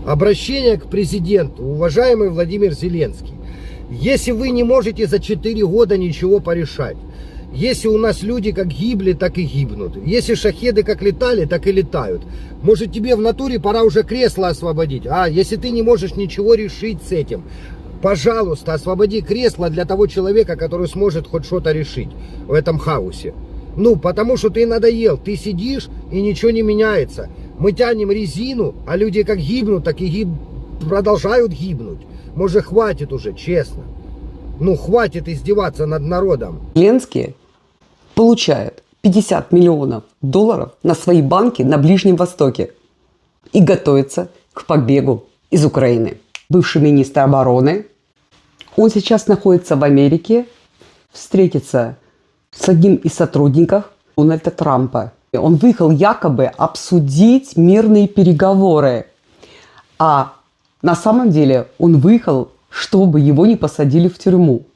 Обращение к президенту, уважаемый Владимир Зеленский. Если вы не можете за 4 года ничего порешать, если у нас люди как гибли, так и гибнут, если шахеды как летали, так и летают, может тебе в натуре пора уже кресло освободить, а если ты не можешь ничего решить с этим, пожалуйста, освободи кресло для того человека, который сможет хоть что-то решить в этом хаосе. Ну, потому что ты надоел, ты сидишь и ничего не меняется. Мы тянем резину, а люди как гибнут, так и продолжают гибнуть. Может, хватит уже, честно. Ну, хватит издеваться над народом. Зеленский получает 50 миллионов долларов на свои банки на Ближнем Востоке и готовится к побегу из Украины. Бывший министр обороны, он сейчас находится в Америке, встретится с одним из сотрудников Дональда Трампа. Он выехал якобы обсудить мирные переговоры, а на самом деле он выехал, чтобы его не посадили в тюрьму.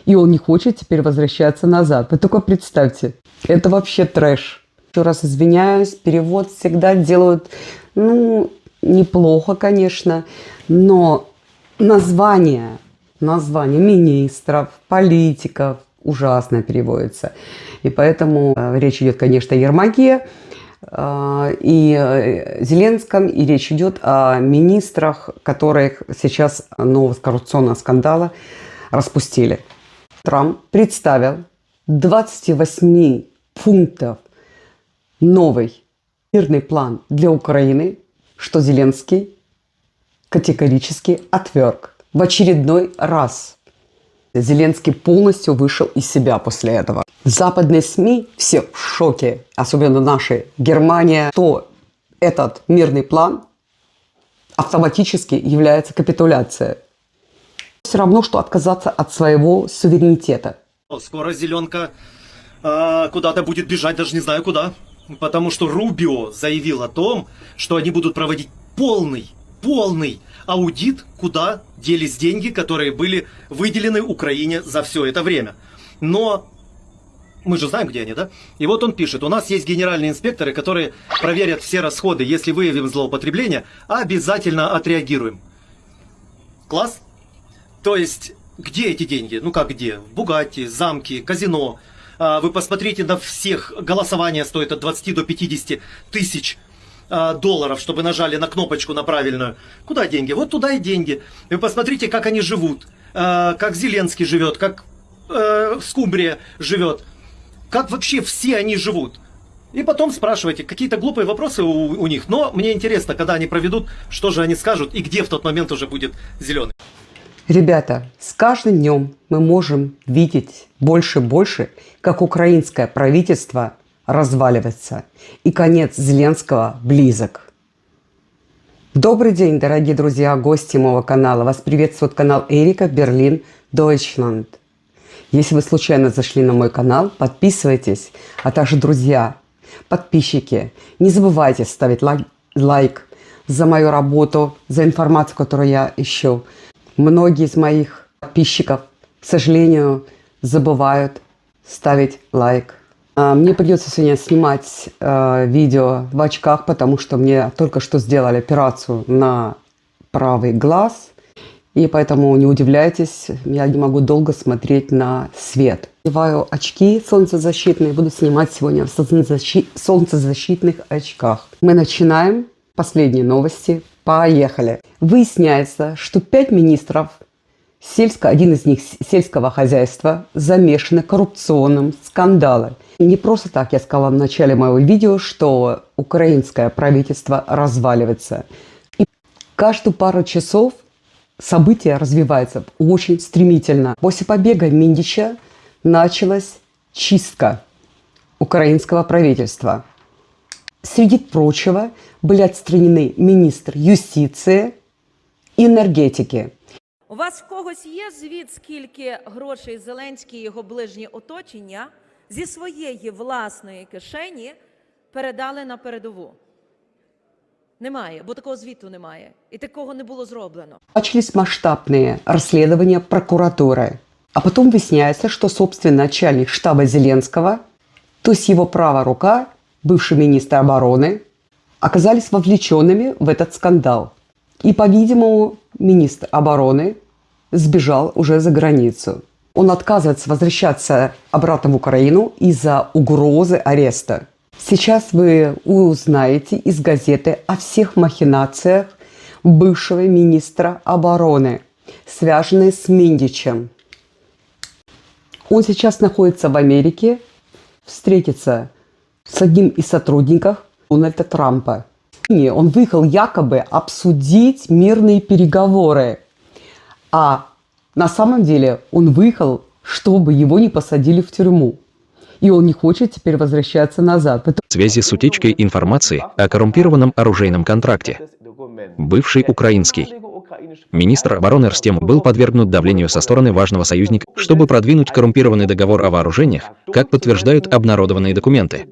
И он не хочет теперь возвращаться назад. Вы только представьте, это вообще трэш. Еще раз извиняюсь, перевод всегда делают, ну, неплохо, конечно, но название министров, политиков ужасно переводится. И поэтому речь идет, конечно, о Ермаке и Зеленском, и речь идет о министрах, которых сейчас нового коррупционного скандала распустили. Трамп представил 28 пунктов новый мирный план для Украины, что Зеленский категорически отверг. В очередной раз Зеленский полностью вышел из себя после этого. Западные СМИ все в шоке, особенно наши, Германия, что этот мирный план автоматически является капитуляцией. Все равно, что отказаться от своего суверенитета. Скоро зеленка куда-то будет бежать, даже не знаю куда. Потому что Рубио заявил о том, что они будут проводить полный аудит, куда делись деньги, которые были выделены Украине за все это время. Но мы же знаем, где они, да? И вот он пишет: у нас есть генеральные инспекторы, которые проверят все расходы. Если выявим злоупотребление, обязательно отреагируем. Класс? То есть, где эти деньги? Ну как где? В Бугатти, замки, казино. Вы посмотрите на всех. Голосование стоит от 20 до 50 тысяч долларов, чтобы нажали на кнопочку на правильную. Куда деньги? Вот туда и деньги. Вы посмотрите, как они живут. Как Зеленский живет, как Скумбрия живет. Как вообще все они живут. И потом спрашивайте, какие-то глупые вопросы у них. Но мне интересно, когда они проведут, что же они скажут и где в тот момент уже будет зеленый. Ребята, с каждым днем мы можем видеть больше и больше, как украинское правительство разваливается, и конец Зеленского близок. Добрый день, дорогие друзья, гости моего канала. Вас приветствует канал Эрика, Берлин, Deutschland. Если вы случайно зашли на мой канал, подписывайтесь, а также, друзья, подписчики, не забывайте ставить лайк за мою работу, за информацию, которую я ищу. Многие из моих подписчиков, к сожалению, забывают ставить лайк. Мне придется сегодня снимать видео в очках, потому что мне только что сделали операцию на правый глаз. И поэтому не удивляйтесь, я не могу долго смотреть на свет. Надеваю очки солнцезащитные, буду снимать сегодня в солнцезащитных очках. Мы начинаем. Последние новости. Поехали. Выясняется, что 5 министров, один из них сельского хозяйства, замешаны в коррупционном скандале. Не просто так я сказала в начале моего видео, что украинское правительство разваливается. И каждую пару часов события развиваются очень стремительно. После побега Миндича началась чистка украинского правительства. Среди прочего были отстранены министр юстиции і енергетики. У вас в когось є звіт, скільки грошей Зеленський і його ближнє оточення зі своєї власної кишені передали на передову? Немає, бо такого звіту немає. І такого не було зроблено. Начались масштабные расследования прокуратуры. А потом выясняется, что, собственно, начальник штаба Зеленского, то есть его правая рука, бывший министр обороны, оказались вовлеченными в этот скандал. И, по-видимому, министр обороны сбежал уже за границу. Он отказывается возвращаться обратно в Украину из-за угрозы ареста. Сейчас вы узнаете из газеты о всех махинациях бывшего министра обороны, связанные с Миндичем. Он сейчас находится в Америке, встретится с одним из сотрудников Дональда Трампа. Он выехал якобы обсудить мирные переговоры, а на самом деле он выехал, чтобы его не посадили в тюрьму. И он не хочет теперь возвращаться назад. В связи с утечкой информации о коррумпированном оружейном контракте. Бывший украинский министр обороны Рстем был подвергнут давлению со стороны важного союзника, чтобы продвинуть коррумпированный договор о вооружениях, как подтверждают обнародованные документы.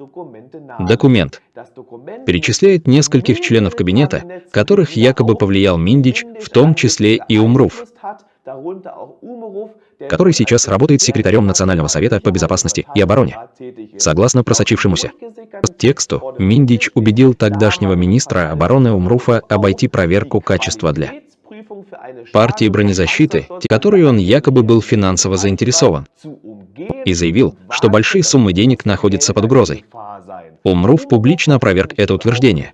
Документ перечисляет нескольких членов кабинета, которых якобы повлиял Миндич, в том числе и Умруф, который сейчас работает секретарем Национального совета по безопасности и обороне. Согласно просочившемуся тексту, Миндич убедил тогдашнего министра обороны Умруфа обойти проверку качества для партии бронезащиты, которой он якобы был финансово заинтересован, и заявил, что большие суммы денег находятся под угрозой. Умруф публично опроверг это утверждение,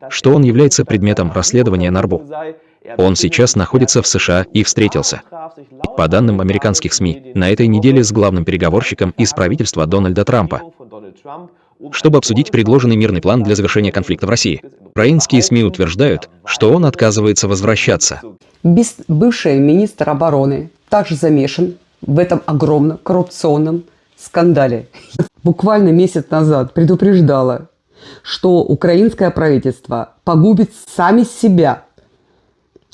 что он является предметом расследования НАРБУ. Он сейчас находится в США и встретился, по данным американских СМИ, на этой неделе с главным переговорщиком из правительства Дональда Трампа, чтобы обсудить предложенный мирный план для завершения конфликта в России. Украинские СМИ утверждают, что он отказывается возвращаться. Бывший министр обороны также замешан в этом огромном коррупционном скандале. Буквально месяц назад предупреждала, что украинское правительство погубит сами себя.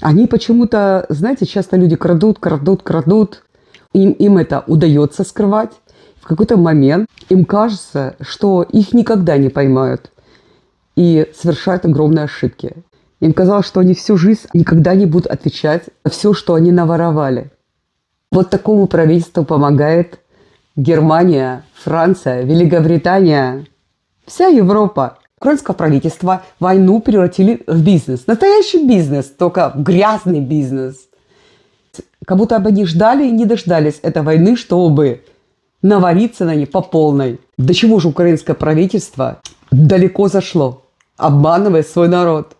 Они почему-то, знаете, часто люди крадут, им это удается скрывать. В какой-то момент им кажется, что их никогда не поймают и совершают огромные ошибки. Им казалось, что они всю жизнь никогда не будут отвечать за все, что они наворовали. Вот такому правительству помогает Германия, Франция, Великобритания, вся Европа. Украинское правительство войну превратили в бизнес. Настоящий бизнес, только в грязный бизнес. Как будто бы они ждали и не дождались этой войны, чтобы навариться на ней по полной. До чего же украинское правительство далеко зашло, обманывая свой народ,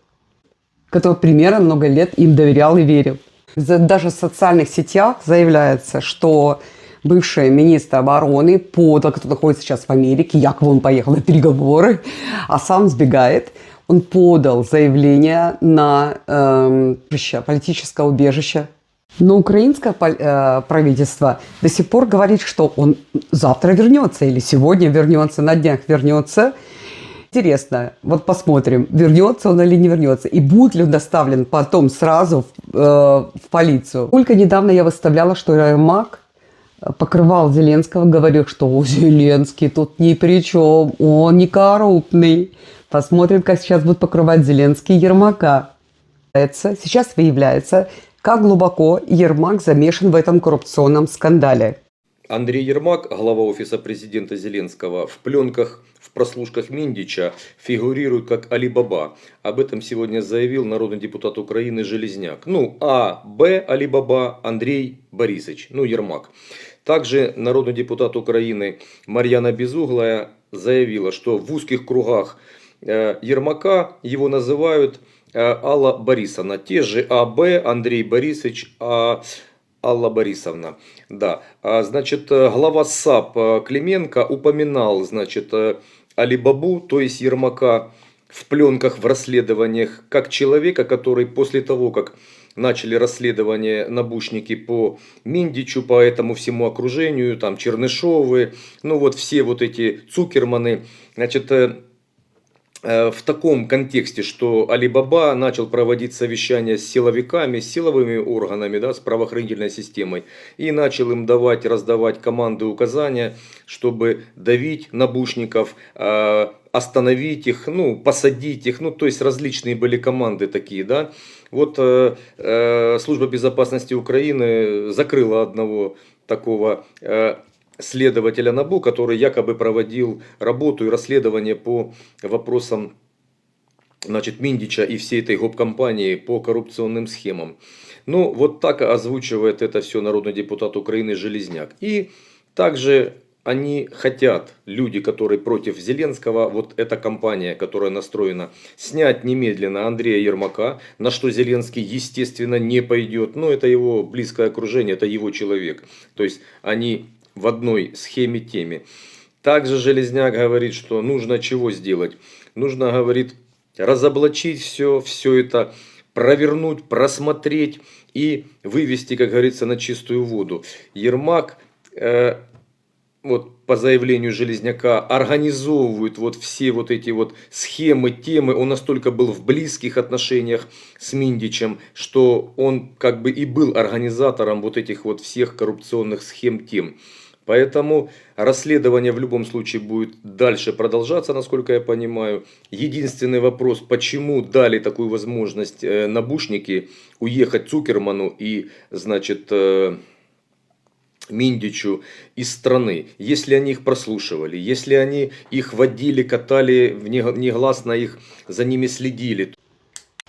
который примерно много лет им доверял и верил. Даже в социальных сетях заявляется, что бывший министр обороны подал, кто находится сейчас в Америке, якобы он поехал на переговоры, а сам сбегает. Он подал заявление на политическое убежище. Но украинское правительство до сих пор говорит, что он завтра вернется или сегодня вернется, на днях вернется. Интересно, вот посмотрим, вернется он или не вернется. И будет ли он доставлен потом сразу в полицию. Только недавно я выставляла, что Ермак покрывал Зеленского, говорил, что Зеленский тут ни при чем, он не корруптный. Посмотрим, как сейчас будут покрывать Зеленский Ермака. Сейчас выявляется, как глубоко Ермак замешан в этом коррупционном скандале. Андрей Ермак, глава офиса президента Зеленского, в пленках, в прослушках Миндича фигурирует как Али-Баба. Об этом сегодня заявил народный депутат Украины Железняк. Б. Али-Баба Андрей Борисович, Ермак. Также народный депутат Украины Марьяна Безуглая заявила, что в узких кругах Ермака его называют Алла Борисовна. Те же А.Б. Андрей Борисович, Алла Борисовна. Да. Глава САП Клименко упоминал, Али-Бабу, то есть Ермака, в пленках, в расследованиях, как человека, который после того, как начали расследование набушники по Миндичу, по этому всему окружению, там Чернышовы, все вот эти Цукерманы, в таком контексте, что Али-Баба начал проводить совещания с силовиками, с силовыми органами, с правоохранительной системой. И начал им раздавать команды, указания, чтобы давить набушников, остановить их, посадить их. То есть различные были команды такие. Служба безопасности Украины закрыла одного такого следователя НАБУ, который якобы проводил работу и расследование по вопросам значит, Миндича и всей этой гоп-компании по коррупционным схемам. Ну, вот так озвучивает это все народный депутат Украины Железняк. И также они хотят, люди, которые против Зеленского, вот эта компания, которая настроена, снять немедленно Андрея Ермака, на что Зеленский, естественно, не пойдет. Но это его близкое окружение, это его человек. То есть они в одной схеме теме. Также Железняк говорит, что нужно чего сделать? Нужно, говорит, разоблачить все это, провернуть, просмотреть и вывести, как говорится, на чистую воду. Ермак, вот по заявлению Железняка, организовывает вот все вот эти вот схемы, темы. Он настолько был в близких отношениях с Миндичем, что он как бы и был организатором вот этих вот всех коррупционных схем, тем. Поэтому расследование в любом случае будет дальше продолжаться, насколько я понимаю. Единственный вопрос, почему дали такую возможность набушники уехать Цукерману и, значит, Миндичу из страны, если они их прослушивали, если они их водили, катали, негласно их за ними следили.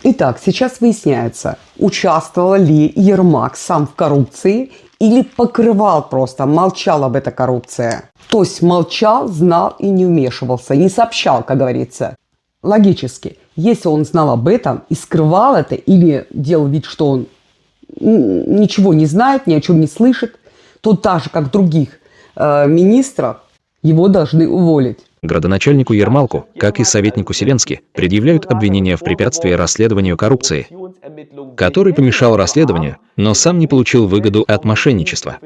Итак, сейчас выясняется, участвовал ли Ермак сам в коррупции или покрывал просто, молчал об этой коррупции. То есть молчал, знал и не вмешивался, не сообщал, как говорится. Логически, если он знал об этом и скрывал это, или делал вид, что он ничего не знает, ни о чем не слышит, то так же, как других министров, его должны уволить. Градоначальнику Ермалку, как и советнику Зеленски, предъявляют обвинения в препятствии расследованию коррупции, который помешал расследованию, но сам не получил выгоду от мошенничества.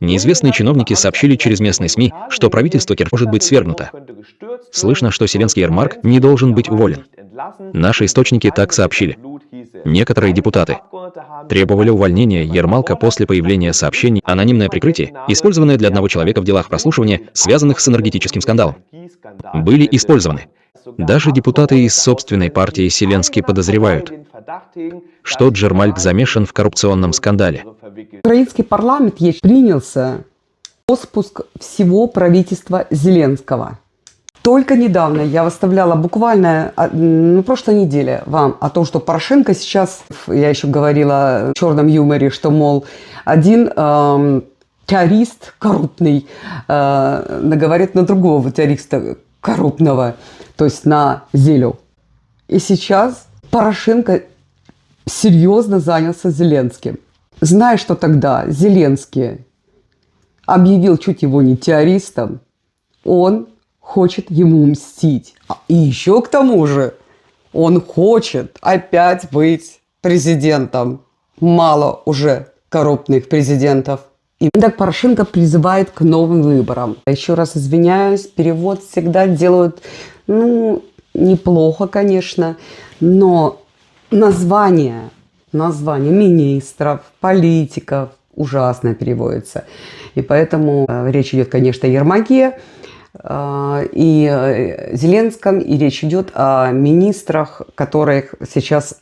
Неизвестные чиновники сообщили через местные СМИ, что правительство может быть свергнуто. Слышно, что Зеленский Ермак не должен быть уволен. Наши источники так сообщили. Некоторые депутаты требовали увольнения Ермалка после появления сообщений «Анонимное прикрытие», использованное для одного человека в делах прослушивания, связанных с энергетическим скандалом, были использованы. Даже депутаты из собственной партии Зеленский подозревают, что Джермальк замешан в коррупционном скандале. Украинский парламент принялся распуск всего правительства Зеленского. Только недавно я выставляла буквально на прошлой неделе вам о том, что Порошенко сейчас, я еще говорила в черном юморе, что, мол, один террорист корруптный наговорит на другого террориста корруптного, то есть на Зелю. И сейчас Порошенко серьезно занялся Зеленским. Зная, что тогда Зеленский объявил чуть его не террористом, он хочет ему мстить. И еще к тому же он хочет опять быть президентом. Мало уже корруптных президентов. И так Порошенко призывает к новым выборам. Еще раз извиняюсь, перевод всегда делают, неплохо, конечно, но название министров, политиков ужасно переводится. И поэтому речь идет, конечно, о Ермаке и Зеленском, и речь идет о министрах, которых сейчас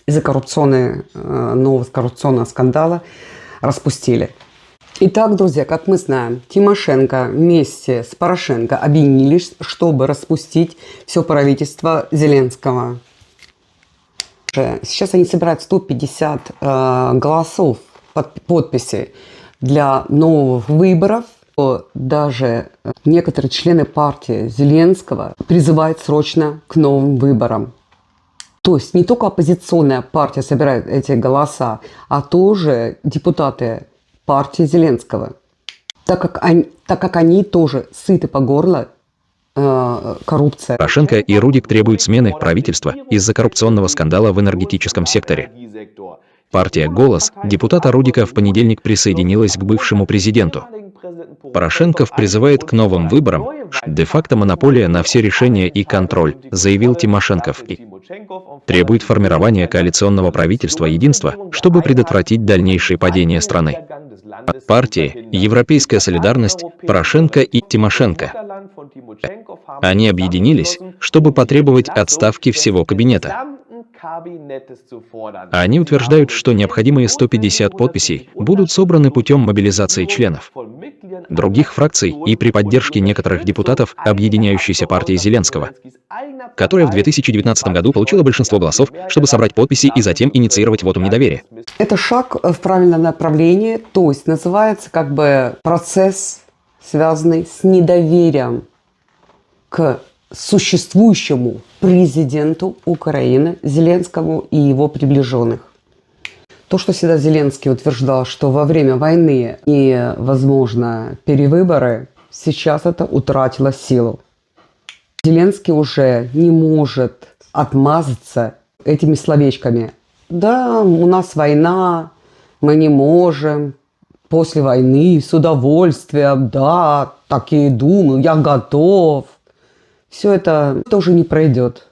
из-за нового коррупционного скандала распустили. Итак, друзья, как мы знаем, Тимошенко вместе с Порошенко объединились, чтобы распустить все правительство Зеленского. Сейчас они собирают 150 голосов, подписей для новых выборов. Даже некоторые члены партии Зеленского призывают срочно к новым выборам. То есть не только оппозиционная партия собирает эти голоса, а тоже депутаты партии Зеленского. Так как они тоже сыты по горло коррупцией. Порошенко и Рудик требуют смены правительства из-за коррупционного скандала в энергетическом секторе. Партия «Голос» депутата Рудика в понедельник присоединилась к бывшему президенту. Порошенко призывает к новым выборам, де-факто монополия на все решения и контроль, заявил Тимошенко, и требует формирования коалиционного правительства единства, чтобы предотвратить дальнейшее падение страны. Партии «Европейская солидарность», Порошенко и Тимошенко. Они объединились, чтобы потребовать отставки всего кабинета. Они утверждают, что необходимые 150 подписей будут собраны путем мобилизации членов. других фракций и при поддержке некоторых депутатов объединяющейся партии Зеленского, которая в 2019 году получила большинство голосов, чтобы собрать подписи и затем инициировать вотум недоверия. Это шаг в правильном направлении, то есть называется как бы процесс, связанный с недоверием к существующему президенту Украины Зеленскому и его приближенных. То, что всегда Зеленский утверждал, что во время войны невозможно перевыборы, сейчас это утратило силу. Зеленский уже не может отмазаться этими словечками. Да, у нас война, мы не можем. После войны с удовольствием, да, такие думаю, я готов. Все это тоже не пройдет.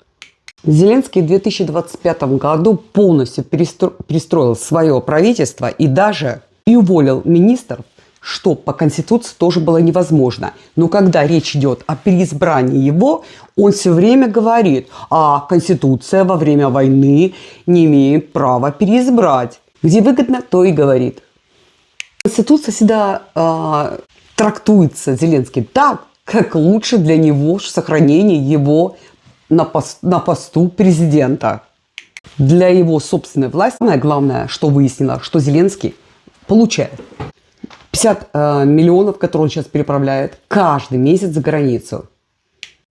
Зеленский в 2025 году полностью перестроил свое правительство и даже уволил министров, что по Конституции тоже было невозможно. Но когда речь идет о переизбрании его, он все время говорит, а Конституция во время войны не имеет права переизбрать. Где выгодно, то и говорит. Конституция всегда трактуется Зеленским так, как лучше для него сохранение его на посту президента. Для его собственной власти самое главное, что выяснило, что Зеленский получает 50 миллионов, которые он сейчас переправляет каждый месяц за границу.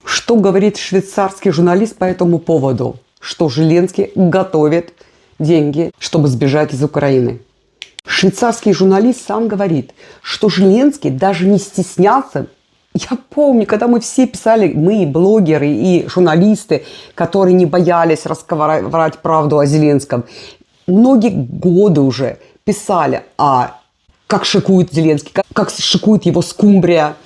Что говорит швейцарский журналист по этому поводу? Что Зеленский готовит деньги, чтобы сбежать из Украины. Швейцарский журналист сам говорит, что Зеленский даже не стеснялся. Я помню, когда мы все писали, мы, блогеры и журналисты, которые не боялись рассказать правду о Зеленском, многие годы уже писали, как шикует Зеленский, как шикует его скумбрия.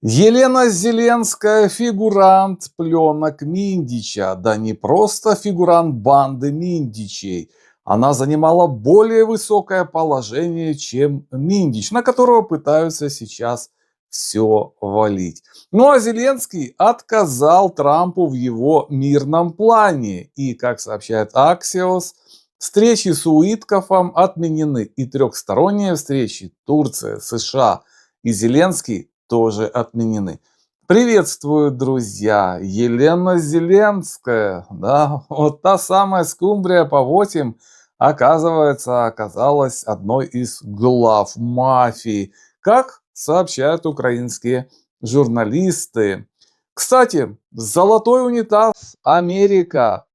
Елена Зеленская – фигурант пленок Миндича. Да не просто фигурант банды Миндичей. Она занимала более высокое положение, чем Миндич, на которого пытаются сейчас все валить. Ну а Зеленский отказал Трампу в его мирном плане. И, как сообщает Axios, встречи с Уиткофом отменены. И трехсторонние встречи Турция, США и Зеленский тоже отменены. Приветствую, друзья! Елена Зеленская, да, вот та самая скумбрия по 8, оказалась одной из глав мафии, как сообщают украинские журналисты. Кстати, золотой унитаз Америка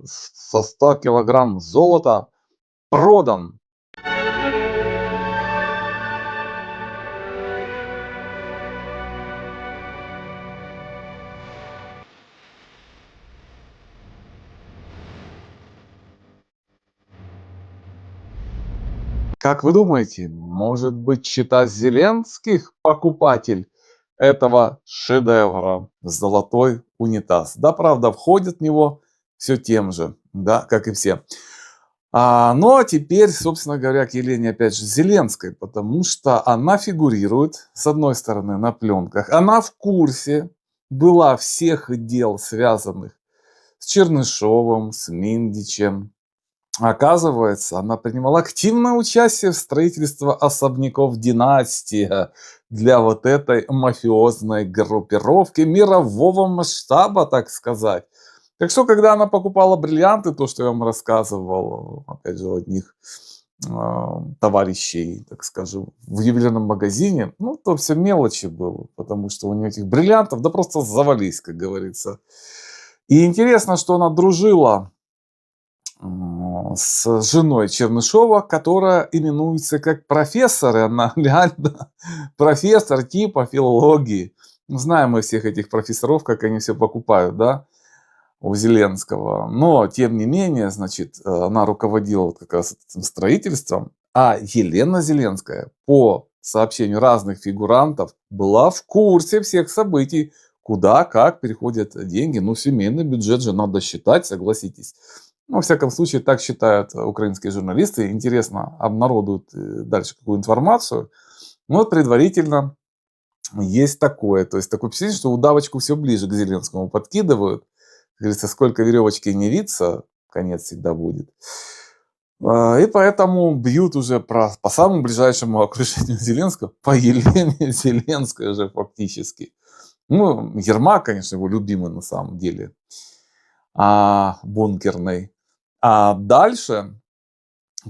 со 100 килограмм золота продан. Как вы думаете, может быть, чита Зеленских покупатель этого шедевра «Золотой унитаз»? Да, правда, входит в него все тем же, да, как и все. Ну, а теперь, собственно говоря, к Елене, опять же, Зеленской, потому что она фигурирует, с одной стороны, на пленках. Она в курсе была всех дел, связанных с Чернышовым, с Миндичем. Оказывается, она принимала активное участие в строительстве особняков «Династия» для вот этой мафиозной группировки мирового масштаба, так сказать. Так что, когда она покупала бриллианты, то, что я вам рассказывал, опять же, у одних товарищей, так скажем, в ювелирном магазине, ну, то все мелочи было, потому что у нее этих бриллиантов, да просто завались, как говорится. И интересно, что она дружила с женой Чернышова, которая именуется как профессор, и она реально профессор типа филологии. Знаем мы всех этих профессоров, как они все покупают, да, у Зеленского. Но, тем не менее, значит, она руководила как раз этим строительством, а Елена Зеленская, по сообщению разных фигурантов, была в курсе всех событий, куда, как переходят деньги. Ну, семейный бюджет же надо считать, согласитесь. Ну, во всяком случае, так считают украинские журналисты. Интересно, обнародуют дальше какую информацию. Но вот предварительно есть такое. То есть такое впечатление, что удавочку все ближе к Зеленскому подкидывают. Как говорится, сколько веревочки не виться, конец всегда будет. И поэтому бьют уже по самому ближайшему окружению Зеленского, по Елене Зеленской уже фактически. Ну, Ермак, конечно, его любимый на самом деле, бункерный. А дальше,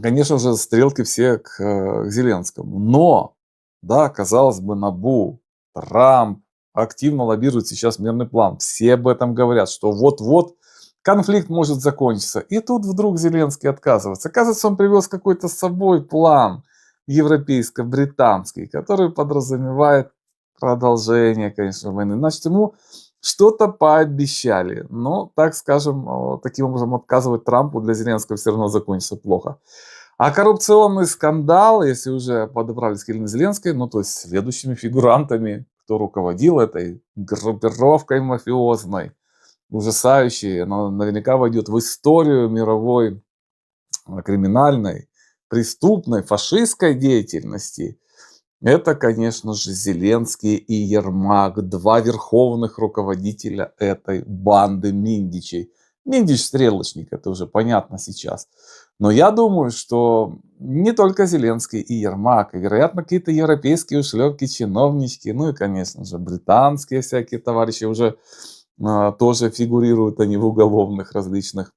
конечно же, стрелки все к Зеленскому. Но, да, казалось бы, НАБУ, Трамп активно лоббирует сейчас мирный план. Все об этом говорят, что вот-вот конфликт может закончиться. И тут вдруг Зеленский отказывается. Оказывается, он привез какой-то с собой план европейско-британский, который подразумевает продолжение, конечно, войны. Значит, ему что-то пообещали. Но, так скажем, таким образом отказывать Трампу для Зеленского все равно закончится плохо. А коррупционный скандал, если уже подобрались к Елене Зеленской, ну то есть следующими фигурантами, кто руководил этой группировкой мафиозной, ужасающей, она наверняка войдет в историю мировой криминальной, преступной, фашистской деятельности. Это, конечно же, Зеленский и Ермак, два верховных руководителя этой банды Миндичей. Миндич стрелочник, это уже понятно сейчас. Но я думаю, что не только Зеленский и Ермак, и, вероятно, какие-то европейские ушлепки, чиновнички, ну и, конечно же, британские всякие товарищи уже тоже фигурируют они в уголовных различных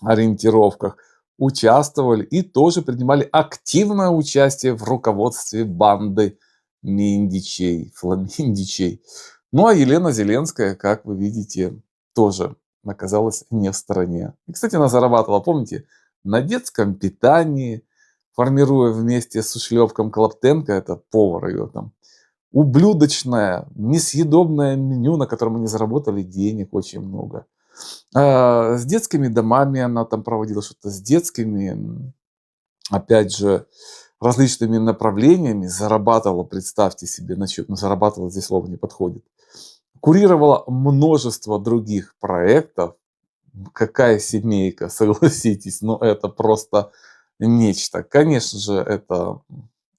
ориентировках, участвовали и тоже принимали активное участие в руководстве банды Миндичей, фламиндичей. Ну а Елена Зеленская, как вы видите, тоже оказалась не в стороне. И, кстати, она зарабатывала, помните, на детском питании, формируя вместе с ушлепком Клоптенко, это повар ее там, ублюдочное, несъедобное меню, на котором они заработали денег очень много. С детскими домами она там проводила что-то, с детскими, опять же, различными направлениями, зарабатывала, представьте себе, на чем, зарабатывала здесь слово не подходит. Курировала множество других проектов. Какая семейка, согласитесь, но это просто нечто. Конечно же, это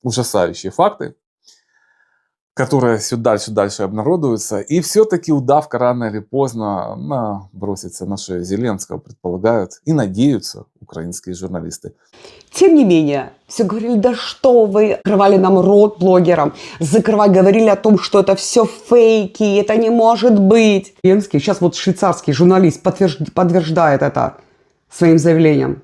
ужасающие факты, которые все дальше и дальше обнародуются. И все-таки удавка рано или поздно бросится на шею Зеленского, предполагают и надеются украинские журналисты. Тем не менее, все говорили, да что вы, закрывали нам рот блогерам, говорили о том, что это все фейки, это не может быть. Зеленский, сейчас вот швейцарский журналист подтверждает это своим заявлением,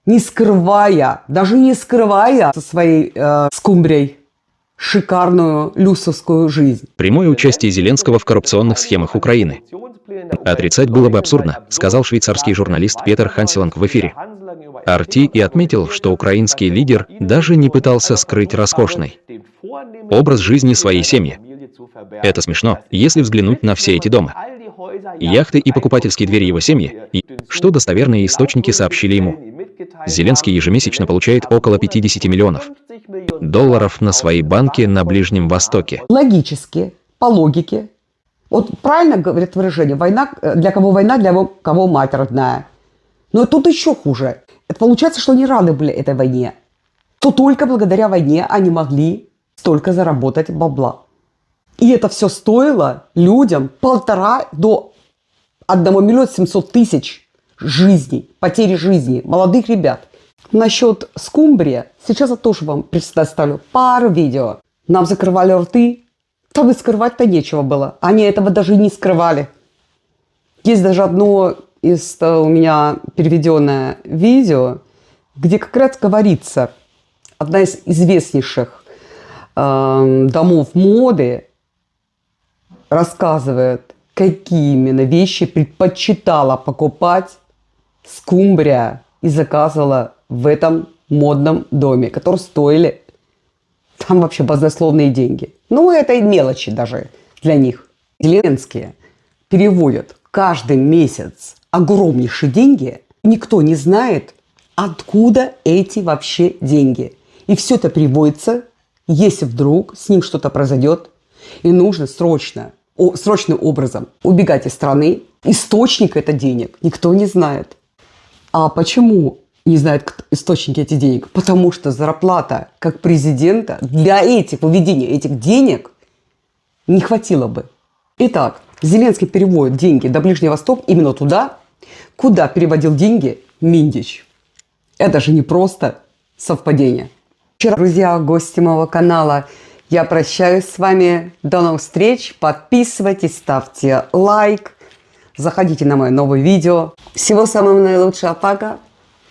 даже не скрывая со своей скумбрией шикарную люсовскую жизнь. Прямое участие Зеленского в коррупционных схемах Украины. Отрицать было бы абсурдно, сказал швейцарский журналист Петер Ханселанг в эфире. RT и отметил, что украинский лидер даже не пытался скрыть роскошный образ жизни своей семьи. Это смешно, если взглянуть на все эти дома, яхты и покупательские двери его семьи, что достоверные источники сообщили ему. Зеленский ежемесячно получает около $50 миллионов на свои банки на Ближнем Востоке. Логически, по логике. Вот правильно говорит выражение, война, для кого мать родная. Но тут еще хуже. Это получается, что они рады были этой войне. То только благодаря войне они могли столько заработать бабла. И это все стоило людям 1,5 до 1 700 000 жизней, потери жизни молодых ребят. Насчет скумбрии, сейчас я тоже вам представлю пару видео. Нам закрывали рты, там и скрывать-то нечего было. Они этого даже не скрывали. Есть даже одно из у меня переведенное видео, где как раз говорится, одна из известнейших домов моды рассказывает, какие именно вещи предпочитала покупать скумбрия и заказывала в этом модном доме, которые стоили там вообще баснословные деньги. Ну, это и мелочи даже для них. Зеленские переводят каждый месяц огромнейшие деньги. Никто не знает, откуда эти вообще деньги. И все это переводится, если вдруг с ним что-то произойдет, и нужно срочным образом убегать из страны. Источник это денег никто не знает. А почему не знает источники этих денег? Потому что зарплата как президента для выведения этих денег не хватило бы. Итак, Зеленский переводит деньги до Ближнего Востока именно туда, куда переводил деньги Миндич. Это же не просто совпадение. Друзья, гости моего канала, я прощаюсь с вами. До новых встреч. Подписывайтесь, ставьте лайк. Заходите на мое новое видео. Всего самого наилучшего. Пока.